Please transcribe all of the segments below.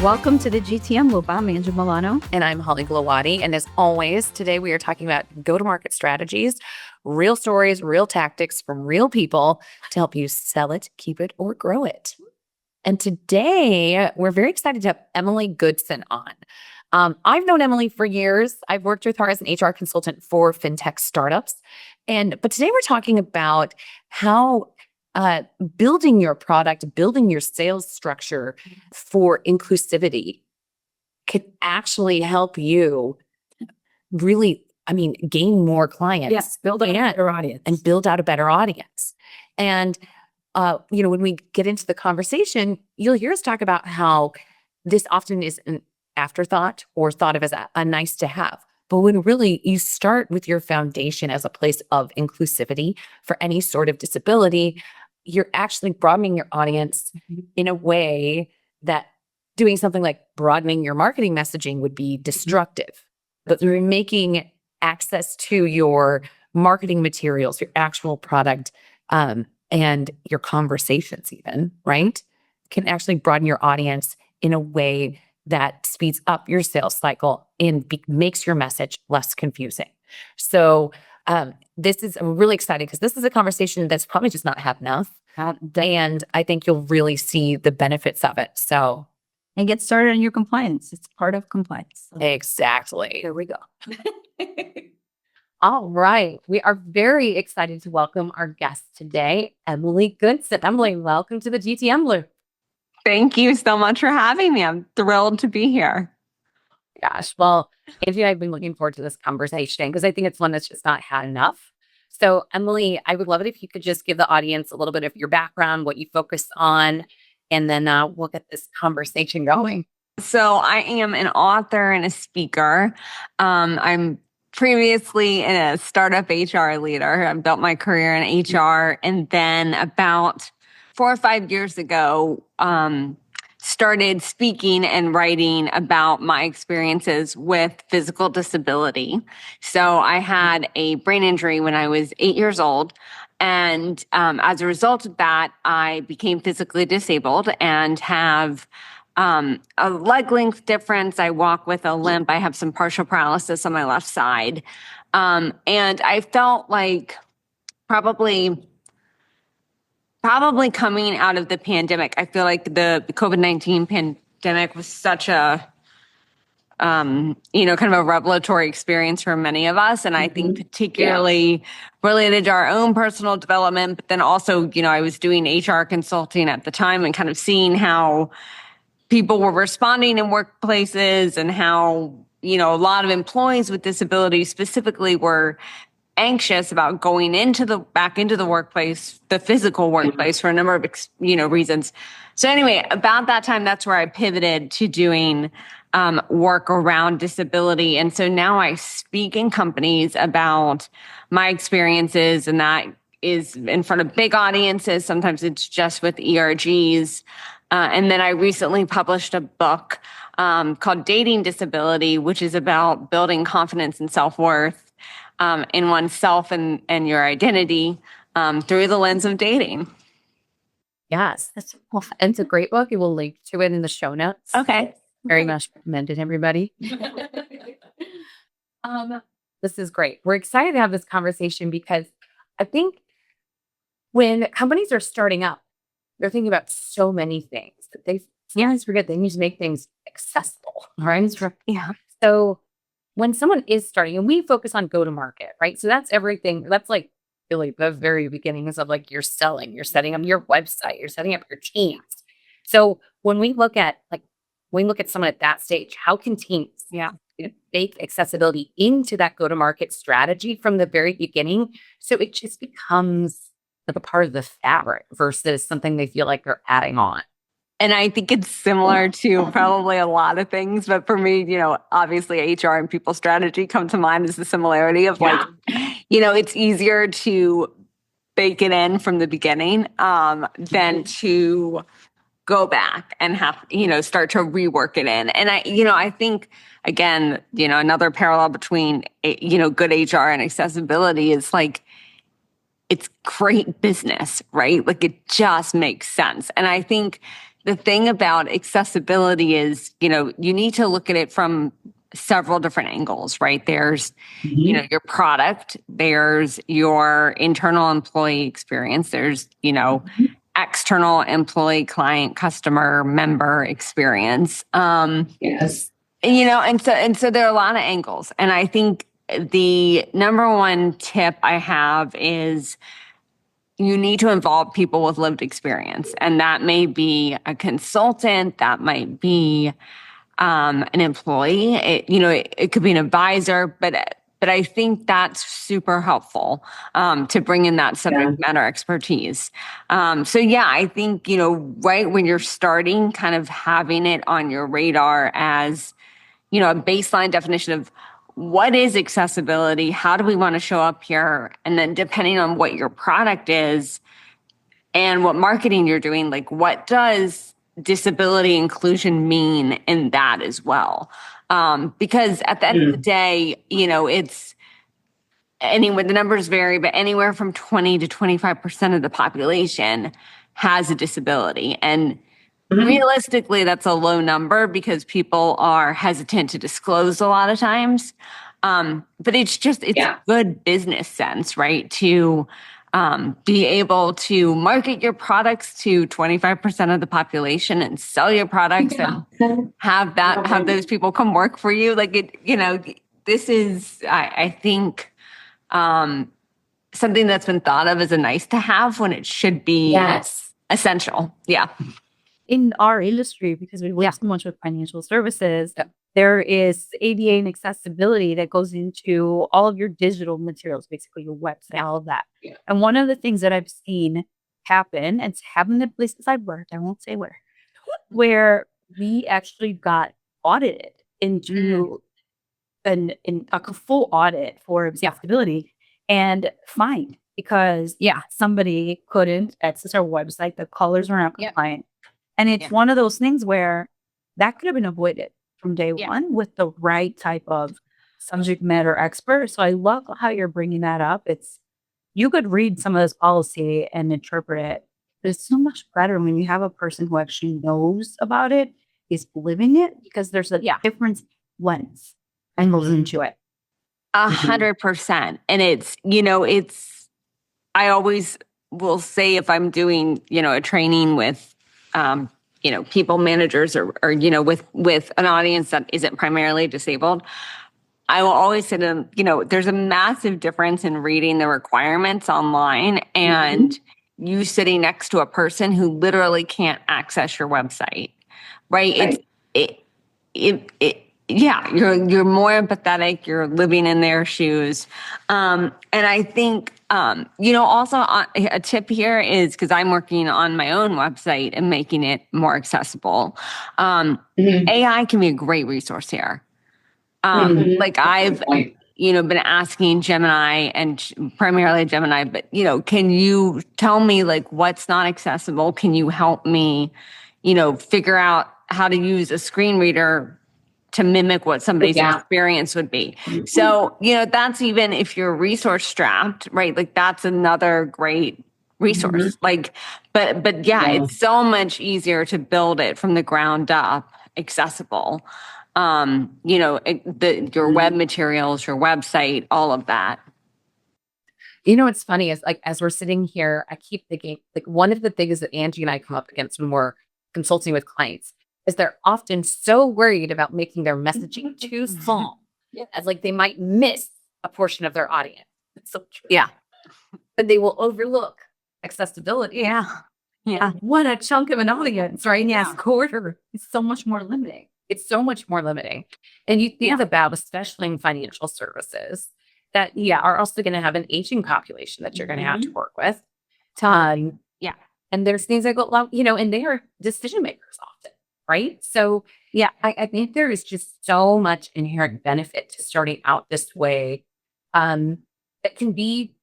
Welcome to the GTM Loop. I'm Angie Milano. And I'm Holly Glowaty. And as always, today we are talking about go-to-market strategies, real stories, real tactics from real people to help you sell it, keep it, or grow it. And today, we're very excited to have Emily Goodson on. I've known Emily for years. I've worked with her as an HR consultant for fintech startups. But today we're talking about how building your product, building your sales structure for inclusivity can actually help you really, gain more clients. Yes, build out a better audience. And build out a better audience. And, when we get into the conversation, you'll hear us talk about how this often is an afterthought or thought of as a nice to have. But when really you start with your foundation as a place of inclusivity for any sort of disability, you're actually broadening your audience in a way that doing something like broadening your marketing messaging would be destructive. But you're making access to your marketing materials, your actual product, and your conversations even, right, can actually broaden your audience in a way that speeds up your sales cycle and makes your message less confusing. So I'm really excited because this is a conversation that's probably just not had enough. And I think you'll really see the benefits of it. So, And get started on your compliance. It's part of compliance. exactly. Here we go. All right. We are very excited to welcome our guest today, Emily Goodson. Emily, welcome to the GTM Loop. Thank you so much for having me. I'm thrilled to be here. Gosh, well, Angie and I have been looking forward to this conversation because I think it's one that's just not had enough. So, Emily, I would love it if you could just give the audience a little bit of your background, what you focus on, and then we'll get this conversation going. So I am an author and a speaker. I'm previously a startup HR leader. I built my career in HR, and then about 4 or 5 years ago, started speaking and writing about my experiences with physical disability. So I had a brain injury when I was 8 years old. And as a result of that, I became physically disabled and have a leg length difference. I walk with a limp. I have some partial paralysis on my left side. And I felt like probably coming out of the pandemic, I feel like the COVID-19 pandemic was such a, kind of a revelatory experience for many of us. And I think particularly related to our own personal development, but then also, I was doing HR consulting at the time and kind of seeing how people were responding in workplaces and how, a lot of employees with disabilities specifically were anxious about going back into the workplace, the physical workplace, for a number of reasons. So anyway, about that time, that's where I pivoted to doing work around disability. And so now I speak in companies about my experiences, and that is in front of big audiences. Sometimes it's just with ERGs. And then I recently published a book called Dating Disability, which is about building confidence and self-worth in oneself and your identity through the lens of dating. Yes, and it's a great book. We will link to it in the show notes. Okay. Very much recommended, everybody. This is great. We're excited to have this conversation because I think when companies are starting up, they're thinking about so many things that they sometimes forget they need to make things accessible, right? Yeah. So when someone is starting, and we focus on go-to-market, right? So that's everything. That's like really the very beginnings of like you're selling, you're setting up your website, you're setting up your teams. So when we look at someone at that stage, how can teams bake accessibility into that go-to-market strategy from the very beginning so it just becomes like a part of the fabric versus something they feel like they're adding on? And I think it's similar to probably a lot of things, but for me, obviously HR and people strategy come to mind as the similarity of it's easier to bake it in from the beginning than to go back and have, start to rework it in. And I think, again, another parallel between, good HR and accessibility is like, it's great business, right? Like it just makes sense. And I think the thing about accessibility is, you need to look at it from several different angles, right? There's, your product, there's your internal employee experience, there's, external employee, client, customer, member experience. Yes. And so there are a lot of angles. And I think the number one tip I have is you need to involve people with lived experience. And that may be a consultant, that might be an employee, it could be an advisor, but I think that's super helpful to bring in that subject matter expertise. So yeah, I think, right when you're starting, kind of having it on your radar as, a baseline definition of what is accessibility, how do we want to show up here, and then depending on what your product is and what marketing you're doing, like what does disability inclusion mean in that as well? Because at the end of the day, it's anyway, the numbers vary, but anywhere from 20 to 25% of the population has a disability. And realistically, that's a low number because people are hesitant to disclose a lot of times. But it's good business sense, right? To be able to market your products to 25% of the population and sell your products and have those people come work for you. Like this is, I think, something that's been thought of as a nice to have when it should be essential. Yeah. In our industry, because we work so much with financial services, there is ADA and accessibility that goes into all of your digital materials, basically your website, all of that. Yeah. And one of the things that I've seen happen, and it's happened in places I've worked, I won't say where we actually got audited into a full audit for accessibility and fined because somebody couldn't access our website, the colors were not compliant. And it's one of those things where that could have been avoided from day one with the right type of subject matter expert. So I love how you're bringing that up. You could read some of this policy and interpret it, but it's so much better when you have a person who actually knows about it, is living it, because there's a different lens and goes into it. 100%. And I always will say if I'm doing, a training with, people managers or with an audience that isn't primarily disabled, I will always say to them, there's a massive difference in reading the requirements online and you sitting next to a person who literally can't access your website, right? You're more empathetic, you're living in their shoes. And I think, also a tip here is because I'm working on my own website and making it more accessible. AI can be a great resource here. Like I've, been asking Gemini and primarily Gemini, but, can you tell me like what's not accessible? Can you help me, figure out how to use a screen reader to mimic what somebody's experience would be. So, that's even if you're resource strapped, right? Like that's another great resource. Like, but it's so much easier to build it from the ground up, accessible. Your web materials, your website, all of that. What's funny is like, as we're sitting here, I keep thinking like one of the things that Angie and I come up against when we're consulting with clients is they're often so worried about making their messaging too small as like they might miss a portion of their audience. It's so true. Yeah. But they will overlook accessibility. Yeah. What a chunk of an audience, right? Yes. Quarter. It's so much more limiting. It's so much more limiting. And you think about, especially in financial services, that are also going to have an aging population that you're going to have to work with. And there's things that go along, and they are decision makers often. Right. So, I think there is just so much inherent benefit to starting out this way that can be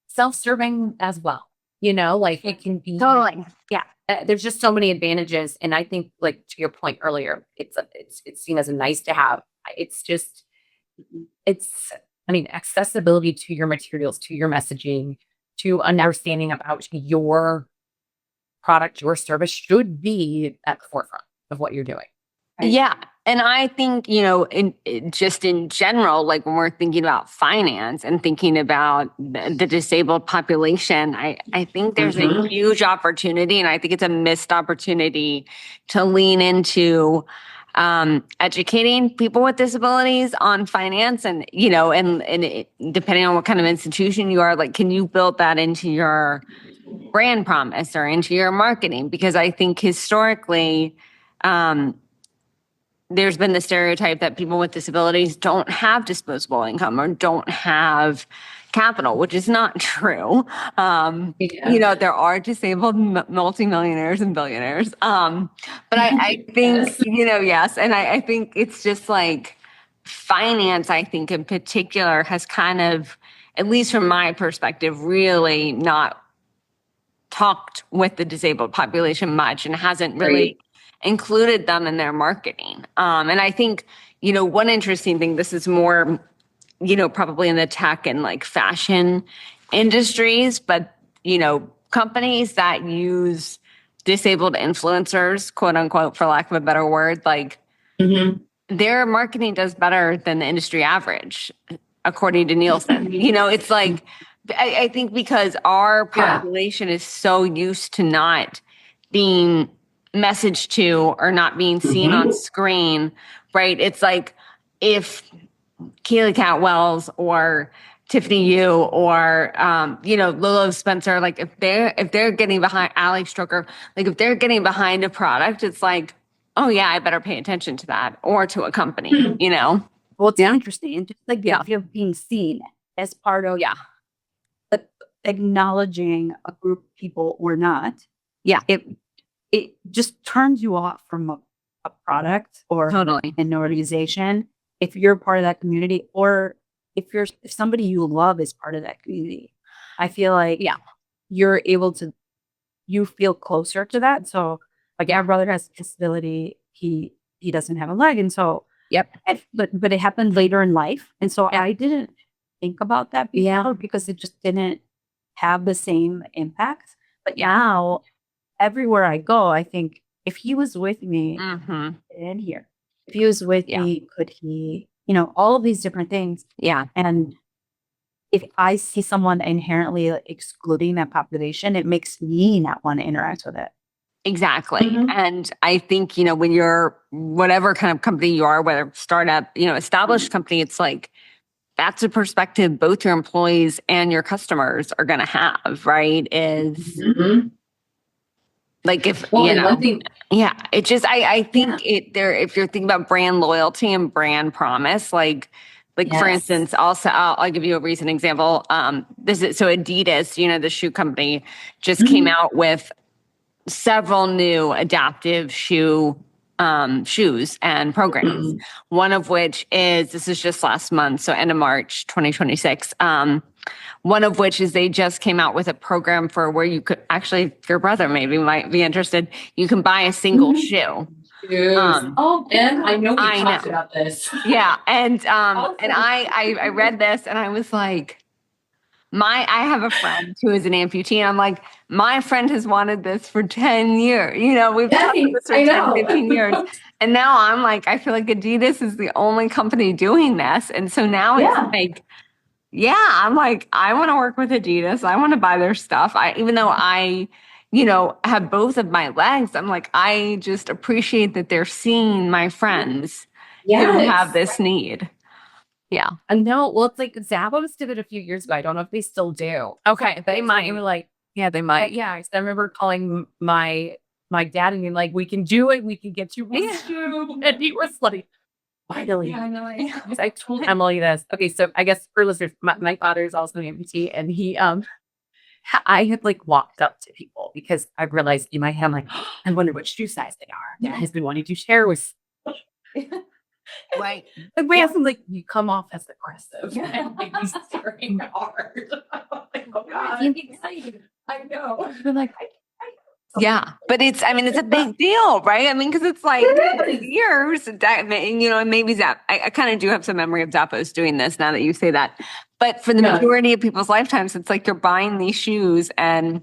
self-serving as well. Like it can be. Totally. There's just so many advantages. And I think like to your point earlier, it's seen as a nice to have. Accessibility to your materials, to your messaging, to understanding about your product, your service should be at the forefront of what you're doing. Right. Yeah. And I think, just in general, like when we're thinking about finance and thinking about the disabled population, I think there's a huge opportunity, and I think it's a missed opportunity to lean into educating people with disabilities on finance. And, depending on what kind of institution you are, like, can you build that into your brand promise or into your marketing? Because I think historically, there's been the stereotype that people with disabilities don't have disposable income or don't have capital, which is not true. There are disabled multimillionaires and billionaires. But I think, yes. And I think it's just like finance, I think in particular, has kind of, at least from my perspective, really not talked with the disabled population much and hasn't really included them in their marketing. And I think, one interesting thing, this is more, probably in the tech and like fashion industries, but, companies that use disabled influencers, quote unquote, for lack of a better word, like their marketing does better than the industry average, according to Nielsen. It's like, I think because our population is so used to not being messaged to or not being seen on screen, right? It's like if Keely Catwells or Tiffany Yu or Lolo Spencer, like if they're getting behind Alex Stroker, like if they're getting behind a product, it's like, oh yeah, I better pay attention to that, or to a company, Well, it's interesting. And just like the idea of being seen as part of acknowledging a group of people or not. Yeah. It just turns you off from a product or Totally. an organization if you're part of that community, or if somebody you love is part of that community. I feel like you're able to, you feel closer to that. So like our brother has a disability, he doesn't have a leg, and so but it happened later in life, and so I didn't think about that before because it just didn't have the same impact. But now everywhere I go, I think if he was with me in here, if he was with me, could he, all of these different things. Yeah. And if I see someone inherently excluding that population, it makes me not want to interact with it. Exactly. And I think, when you're whatever kind of company you are, whether startup, established company, it's like, that's a perspective both your employees and your customers are going to have, right? Is like, if, it just, I think if you're thinking about brand loyalty and brand promise, like for instance, also, I'll give you a recent example. So Adidas, the shoe company, just came out with several new adaptive shoes and programs. One of which this is just last month, so end of March 2026. One of which is they just came out with a program for where you could actually, if your brother maybe might be interested, you can buy a single shoe. And I know we talked about this. Yeah, and I read this and I was like, I have a friend who is an amputee, and I'm like, my friend has wanted this for 10 years. We've talked about this for 10, 15 years. And now I'm like, I feel like Adidas is the only company doing this. And so now it's like, I'm like, I want to work with Adidas. I want to buy their stuff. Even though I, have both of my legs, I'm like, I just appreciate that they're seeing my friends who have this need. Yeah. And no, well, it's like Zappos did it a few years ago. I don't know if they still do. Okay. They might. Were like, they might. Yeah. I remember calling my dad and being like, we can do it. We can get you one shoe. And he was like, finally. Yeah, I know. I told Emily this. Okay. So I guess for listeners, my father is also an amputee, and he, I had like walked up to people because I realized in my head, like, I wonder what shoe size they are. Dad has been wanting to share with. Right. And we asked him, like, you come off as aggressive. And like, he's staring hard. Like, oh God. I know. We're like, yeah, but it's a big deal, right? I mean, because it's like years, and maybe I kind of do have some memory of Zappos doing this now that you say that. But for the majority of people's lifetimes, it's like you're buying these shoes and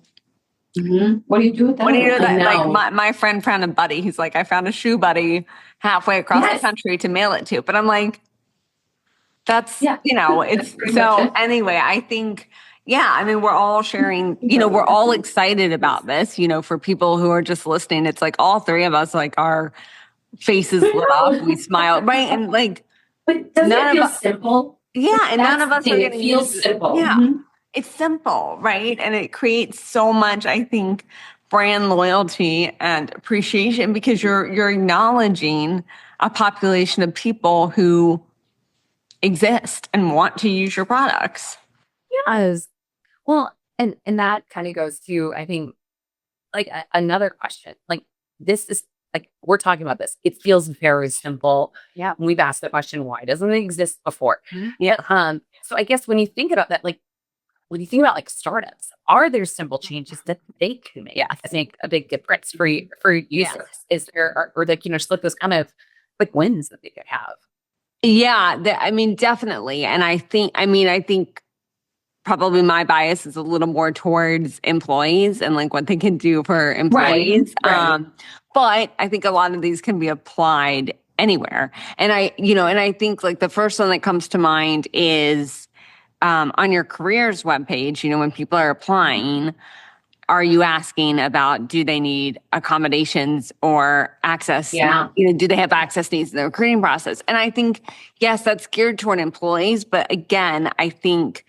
What do you do with that? What do you know I that know. like my friend found a buddy. He's like, I found a shoe buddy halfway across the country to mail it to. But I'm like, that's it's so anyway, I think I mean we're all sharing, we're all excited about this, for people who are just listening. It's like all three of us, like our faces lit up, we smile, right? And like, but doesn't it feel simple? And none of us are going to use simple. It's simple, right? And it creates so much, I think, brand loyalty and appreciation because you're acknowledging a population of people who exist and want to use your products. Yes. Well, and that kind of goes to, I think, like another question. Like this is like we're talking about this. It feels very simple. Yeah. We've asked the question, why doesn't it exist before? Yeah. So I guess when you think about that, like when you think about like startups, are there simple changes that they can make? I think a big difference for users is there, or like just like those kind of quick wins that they could have. Yeah, I mean, definitely. And I think probably my bias is a little more towards employees and like what they can do for employees. Right. But I think a lot of these can be applied anywhere. And I think like the first one that comes to mind is on your careers webpage, when people are applying, are you asking about, do they need accommodations or access? Yeah. Do they have access needs in the recruiting process? And I think, yes, that's geared toward employees. But again, I think,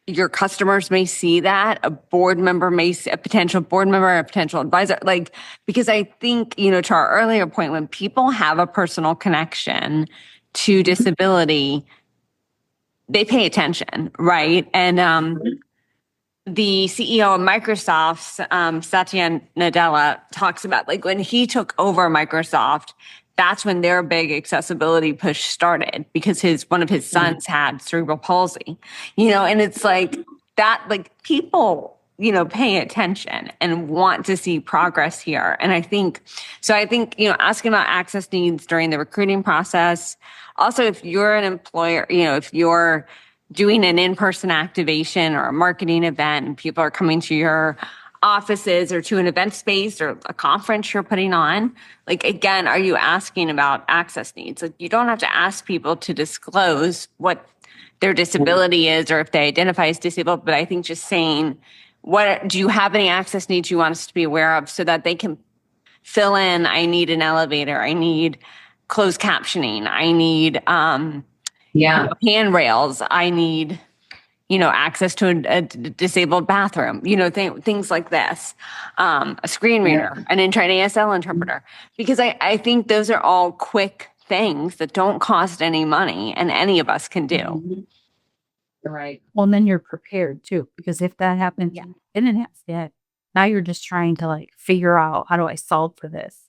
your customers may see that, a board member may see, a potential board member, a potential advisor, like, because I think, to our earlier point, when people have a personal connection to disability, they pay attention, right? And the CEO of Microsoft, Satya Nadella, talks about like when he took over Microsoft, that's when their big accessibility push started because one of his sons had cerebral palsy, and it's like that, like people, pay attention and want to see progress here. And I think, asking about access needs during the recruiting process. Also, if you're an employer, if you're doing an in-person activation or a marketing event and people are coming to your offices or to an event space or a conference you're putting on, like, again, are you asking about access needs? Like, you don't have to ask people to disclose what their disability is or if they identify as disabled, but I think just saying, do you have any access needs you want us to be aware of so that they can fill in, I need an elevator, I need closed captioning, I need handrails, I need access to a disabled bathroom, things like this, a screen reader, an ASL interpreter, because I think those are all quick things that don't cost any money and any of us can do. Right. Well, and then you're prepared too, because if that happens, in an accident, now you're just trying to like figure out, how do I solve for this?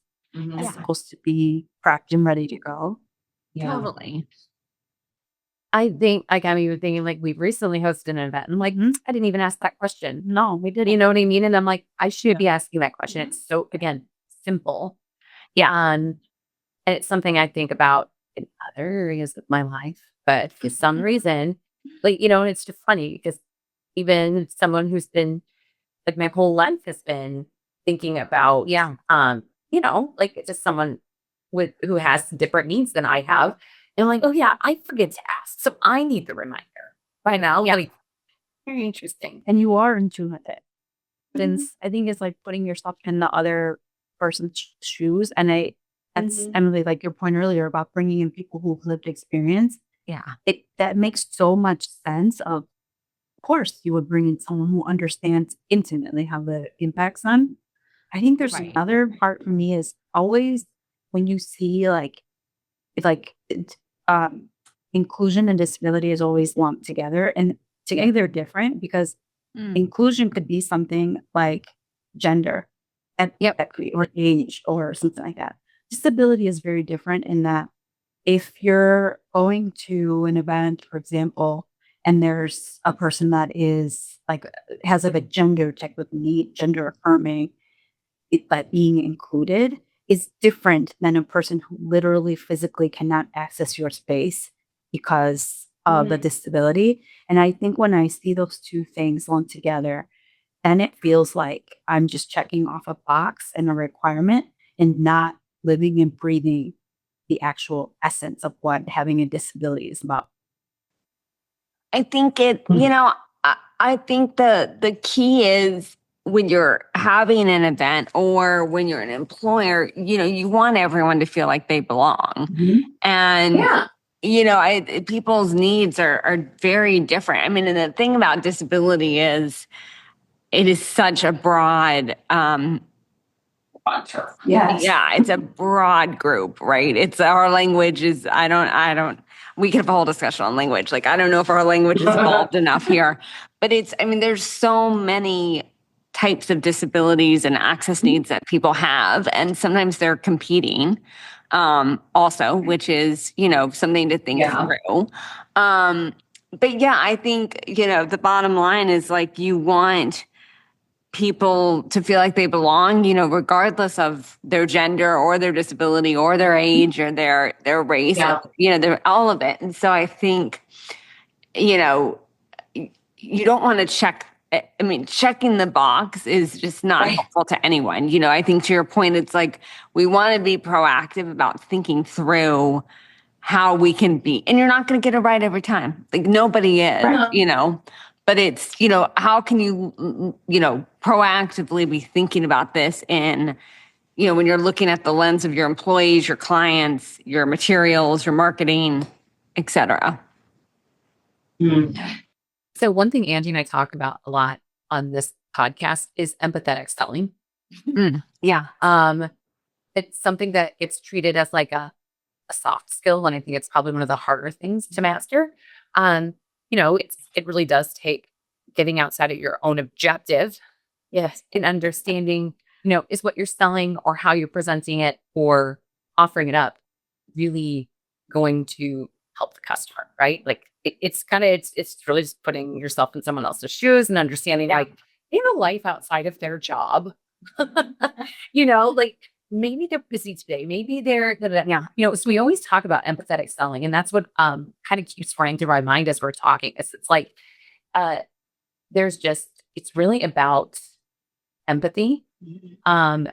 As opposed to be prepped and ready to go. Totally. I think, like, I mean, you're thinking, like, we've recently hosted an event. And I'm like, I didn't even ask that question. No, we didn't. You know what I mean? And I'm like, I should be asking that question. It's so, again, simple. And it's something I think about in other areas of my life. But for some reason, like, and it's just funny because even someone who's been, like, my whole life has been thinking about, like, it's just someone who has different needs than I have. And like, oh yeah, I forget to ask. So I need the reminder by now. Yeah. Very interesting. And you are in tune with it. Since I think it's like putting yourself in the other person's shoes. And that's Emily, like your point earlier about bringing in people who've lived experience. Yeah. That makes so much sense. Of course, you would bring in someone who understands intimately how the impacts on. I think there's another part for me is always when you see inclusion and disability is always lumped together, and together they're different because inclusion could be something like gender, equity, or age, or something like that. Disability is very different in that if you're going to an event, for example, and there's a person that is like has like a gender technically gender affirming, but being included is different than a person who literally physically cannot access your space because of the disability. And I think when I see those two things lumped together, then it feels like I'm just checking off a box and a requirement and not living and breathing the actual essence of what having a disability is about. I think I think the key is when you're having an event or when you're an employer, you want everyone to feel like they belong. And, people's needs are very different. I mean, and the thing about disability is it is such a broad, Yes. yeah, it's a broad group, right? It's our language is, we could have a whole discussion on language. Like, I don't know if our language is evolved enough here, but there's so many types of disabilities and access needs that people have. And sometimes they're competing, also, which is, something to think through. But yeah, I think, the bottom line is like, you want people to feel like they belong, regardless of their gender or their disability or their age or their race, they're all of it. And so I think, you don't want to checking the box is just not helpful to anyone. I think to your point, it's like, we want to be proactive about thinking through how we can be, and you're not going to get it right every time. Like, nobody is, but it's, how can you, proactively be thinking about this in, when you're looking at the lens of your employees, your clients, your materials, your marketing, et cetera. So one thing Angie and I talk about a lot on this podcast is empathetic selling. Yeah. It's something that gets treated as like a soft skill, and I think it's probably one of the harder things to master. It really does take getting outside of your own objective. Yes. And understanding, is what you're selling or how you're presenting it or offering it up really going to help the customer, right? Like it's really just putting yourself in someone else's shoes and understanding like they have a life outside of their job. Like maybe they're busy today. Maybe they're, so we always talk about empathetic selling, and that's what kind of keeps running through my mind as we're talking. It's like, it's really about empathy, and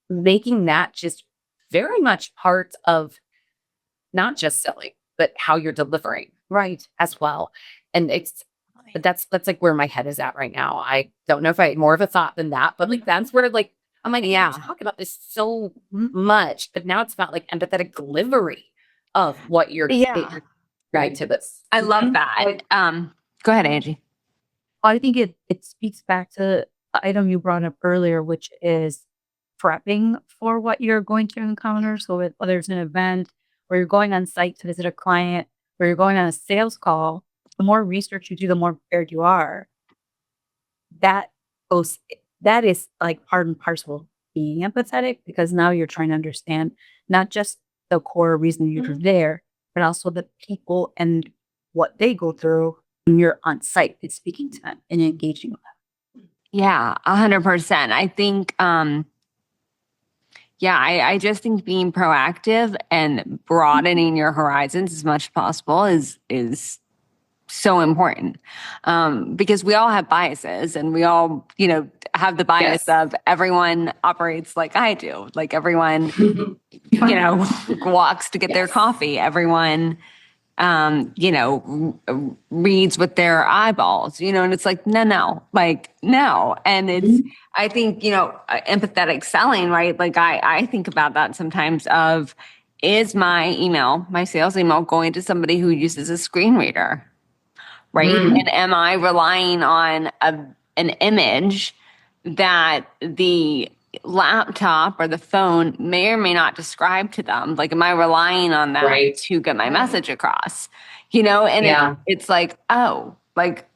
making that just very much part of not just selling, but how you're delivering, right, as well. And that's like where my head is at right now. I don't know if I had more of a thought than that, but like that's where like I'm like, we talk about this so much, but now it's about like empathetic delivery of what you're right to this. I love that. Go ahead, Angie. I think it speaks back to the item you brought up earlier, which is prepping for what you're going to encounter. So whether it's an event where you're going on site to visit a client, where you're going on a sales call, the more research you do, the more prepared you are. That is like part and parcel of being empathetic, because now you're trying to understand not just the core reason you're there, but also the people and what they go through when you're on site and speaking to them and engaging with them. Yeah, 100%. I think, I just think being proactive and broadening your horizons as much as possible is so important, because we all have biases, and we all, have the bias of everyone operates like I do. Like everyone, walks to get their coffee. Everyone, reads with their eyeballs, and it's like, no. And it's, I think, empathetic selling, right? Like I think about that sometimes of, is my sales email going to somebody who uses a screen reader? Right. And am I relying on an image that the laptop or the phone may or may not describe to them? Like, am I relying on that to get my message across? And it's like, oh, like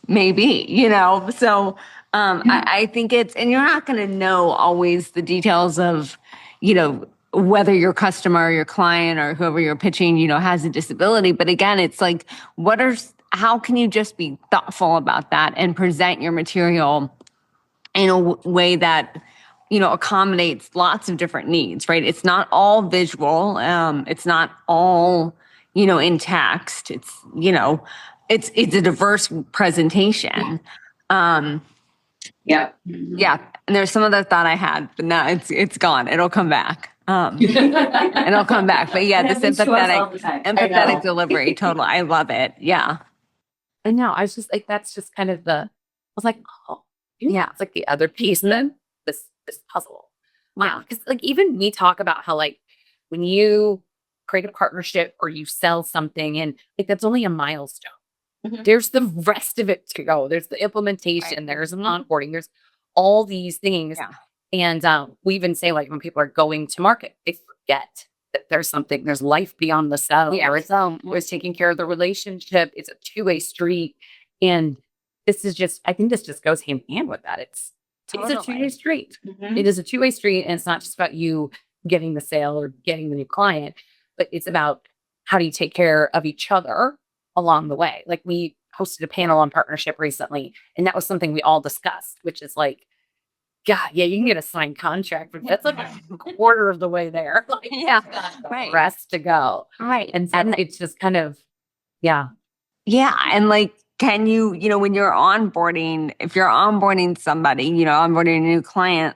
maybe, so I think and you're not going to know always the details of, whether your customer or your client or whoever you're pitching, has a disability. But again, it's like, how can you just be thoughtful about that and present your material in a way that, accommodates lots of different needs, right? It's not all visual. It's not all, in text. It's, it's a diverse presentation. Yeah. Yeah. And there's some other thought I had, but now it's gone. It'll come back. It'll come back. But yeah, this empathetic delivery. Totally. I love it. Yeah. I know. I was just like, that's just kind of I was like, oh, yeah, it's like the other piece of this puzzle. Wow. Because like even we talk about how like when you create a partnership or you sell something and like that's only a milestone. There's the rest of it to go. There's the implementation, there's an onboarding, there's all these things. Yeah. And we even say like when people are going to market, they forget that there's life beyond the sell. Yeah. It's taking care of the relationship. It's a two-way street. And I think this just goes hand in hand with that. It's a two-way street. It is a two-way street. And it's not just about you getting the sale or getting the new client, but it's about how do you take care of each other along the way. Like we hosted a panel on partnership recently, and that was something we all discussed, which is like, God, yeah, you can get a signed contract, but that's like a quarter of the way there. Like, Yeah. Right. rest to go. Right. And it's just kind of, yeah. Yeah. And like, can you, when you're onboarding, if you're onboarding somebody, onboarding a new client,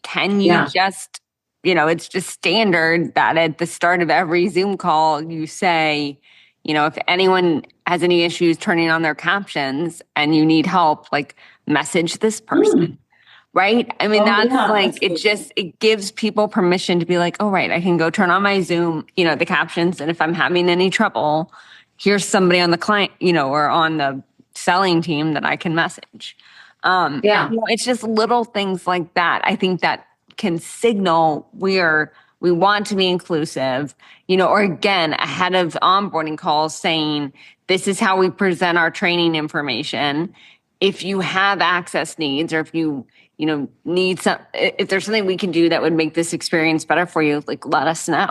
can you just, it's just standard that at the start of every Zoom call, you say, if anyone has any issues turning on their captions and you need help, like message this person. Right. I mean, it gives people permission to be like, oh, right, I can go turn on my Zoom, the captions. And if I'm having any trouble, here's somebody on the client, or on the selling team that I can message. It's just little things like that. I think that can signal we want to be inclusive, or again, ahead of onboarding calls saying, this is how we present our training information. If you have access needs, or if you, need if there's something we can do that would make this experience better for you, like let us know.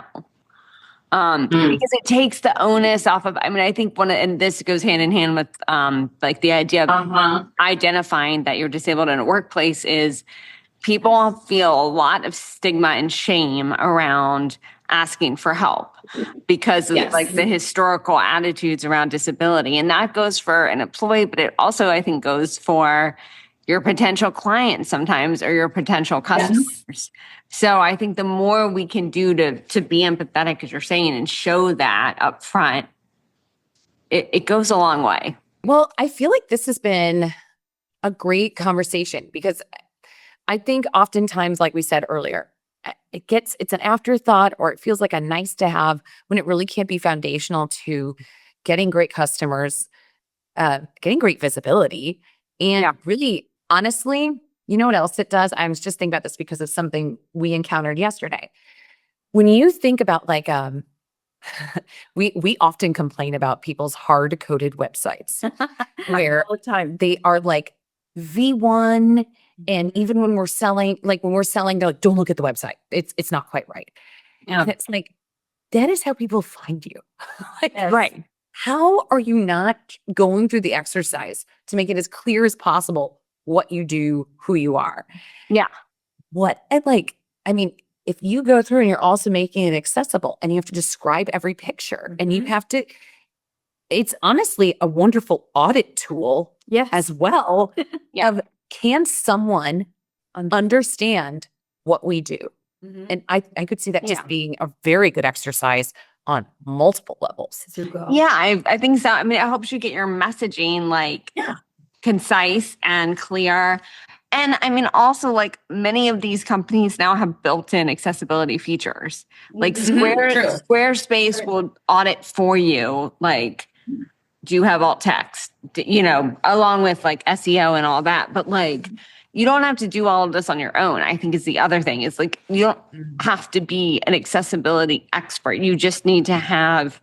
Because it takes the onus off of, I think and this goes hand in hand with, like the idea of identifying that you're disabled in a workplace is, people feel a lot of stigma and shame around asking for help because of like the historical attitudes around disability. And that goes for an employee, but it also, I think, goes for your potential clients sometimes or your potential customers. So I think the more we can do to be empathetic, as you're saying, and show that up front, it goes a long way. Well, I feel like this has been a great conversation because I think oftentimes, like we said earlier, it's an afterthought or it feels like a nice to have when it really can't be foundational to getting great customers, getting great visibility. And really, honestly, you know what else it does? I was just thinking about this because of something we encountered yesterday. When you think about like, we often complain about people's hard-coded websites where all the time they are like V1. And even when we're selling, they're like, don't look at the website. It's not quite right. And it's like, that is how people find you. Right. How are you not going through the exercise to make it as clear as possible what you do, who you are? Yeah. If you go through and you're also making it accessible and you have to describe every picture and you have to, it's honestly a wonderful audit tool as well. Can someone understand what we do? And I could see that just being a very good exercise on multiple levels. Yeah, I think so. It helps you get your messaging concise and clear. And also like many of these companies now have built-in accessibility features. Like Squarespace will audit for you. Like, do you have alt text, along with like SEO and all that. But like, you don't have to do all of this on your own. I think is the other thing is like, you don't have to be an accessibility expert. You just need to have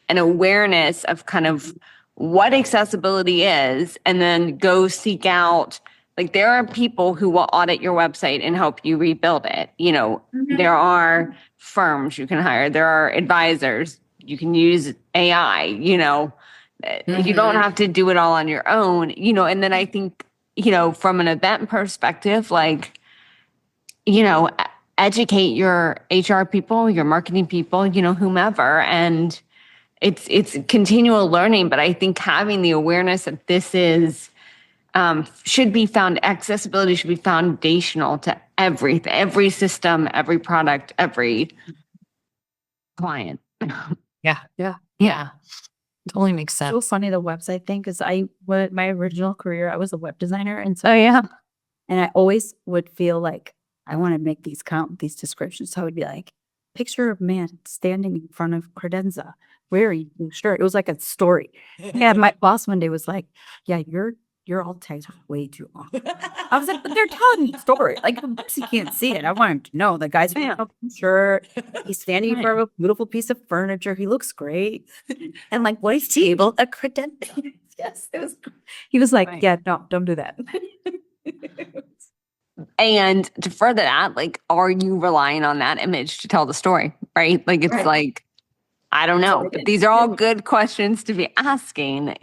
an awareness of kind of what accessibility is and then go seek out, like there are people who will audit your website and help you rebuild it. There are firms you can hire. There are advisors. You can use AI, you don't have to do it all on your own, and then I think, from an event perspective, like, educate your HR people, your marketing people, whomever. And it's continual learning. But I think having the awareness that this is accessibility should be foundational to everything, every system, every product, every client. Yeah. Totally makes sense. So funny, the website thing, because my original career, I was a web designer. And so, yeah. and I always would feel like I want to make these these descriptions. So I would be like, picture of man standing in front of credenza, wearing a blue shirt. It was like a story. Yeah, my boss one day was like, yeah, your alt tags are way too long. I was like, but they're telling me a story. Like, he can't see it. I want him to know the guy's wearing a blue shirt. He's standing in front of a beautiful piece of furniture. He looks great. And like, what is table? A credenza. Yes, it was. He was like, yeah, no, don't do that. And to further that, like, are you relying on that image to tell the story, right? Like, it's like, I don't know. But these are all good questions to be asking,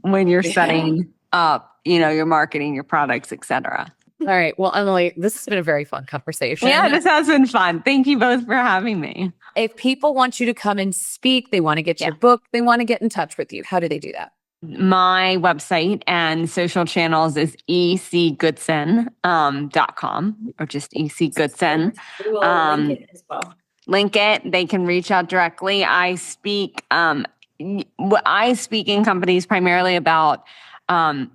when you're setting up, your marketing, your products, etc. All right. Well, Emily, this has been a very fun conversation. Yeah, this has been fun. Thank you both for having me. If people want you to come and speak, they want to get your book, they want to get in touch with you, how do they do that? My website and social channels is ecgoodson.com or just ecgoodson. Link it as well. Link it. They can reach out directly. I speak in companies primarily about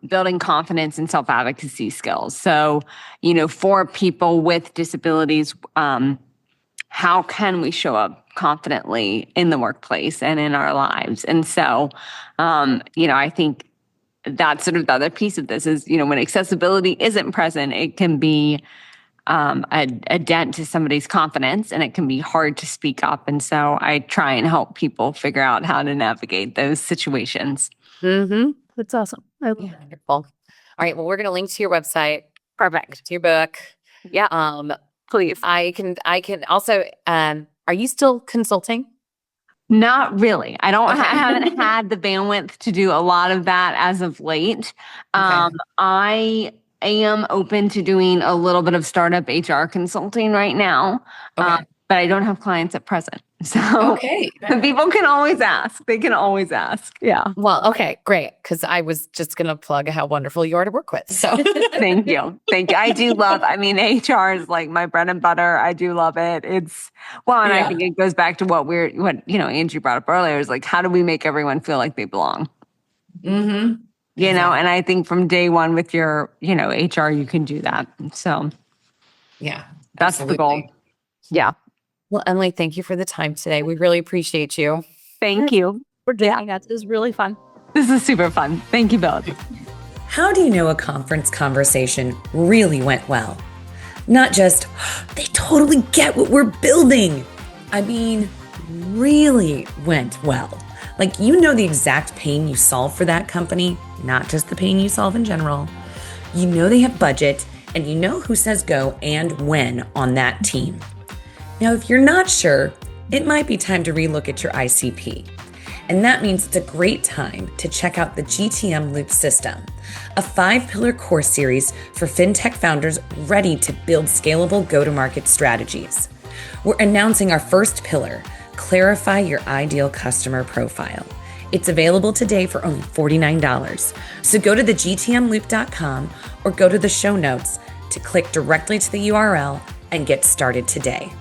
building confidence and self-advocacy skills. So, for people with disabilities, how can we show up confidently in the workplace and in our lives? And so, I think that's sort of the other piece of this is, when accessibility isn't present, it can be a dent to somebody's confidence and it can be hard to speak up. And so I try and help people figure out how to navigate those situations. Mm-hmm. That's awesome. Wonderful. All right. Well, we're going to link to your website. Perfect. To your book. Yeah. Please. I can also, are you still consulting? Not really. I haven't had the bandwidth to do a lot of that as of late. I am open to doing a little bit of startup HR consulting right now, but I don't have clients at present. So people can always ask. They can always ask. Yeah. Well, okay, great. Because I was just going to plug how wonderful you are to work with. So Thank you. I do love, HR is like my bread and butter. I do love it. And I think it goes back to what Angie brought up earlier is like, how do we make everyone feel like they belong? mm-hmm. And I think from day one with your, HR, you can do that. So yeah, that's the goal. Yeah. Well, Emily, thank you for the time today. We really appreciate you. Thank you for doing that. This is really fun. This is super fun. Thank you both. How do you know a conference conversation really went well? Not just, they totally get what we're building. I mean, really went well. Like, the exact pain you solve for that company, not just the pain you solve in general. They have budget, and who says go and when on that team. Now, if you're not sure, it might be time to relook at your ICP. And that means it's a great time to check out the GTM Loop system, a 5-pillar course series for fintech founders ready to build scalable go-to-market strategies. We're announcing our first pillar, clarify your ideal customer profile. It's available today for only $49. So go to thegtmloop.com or go to the show notes to click directly to the URL and get started today.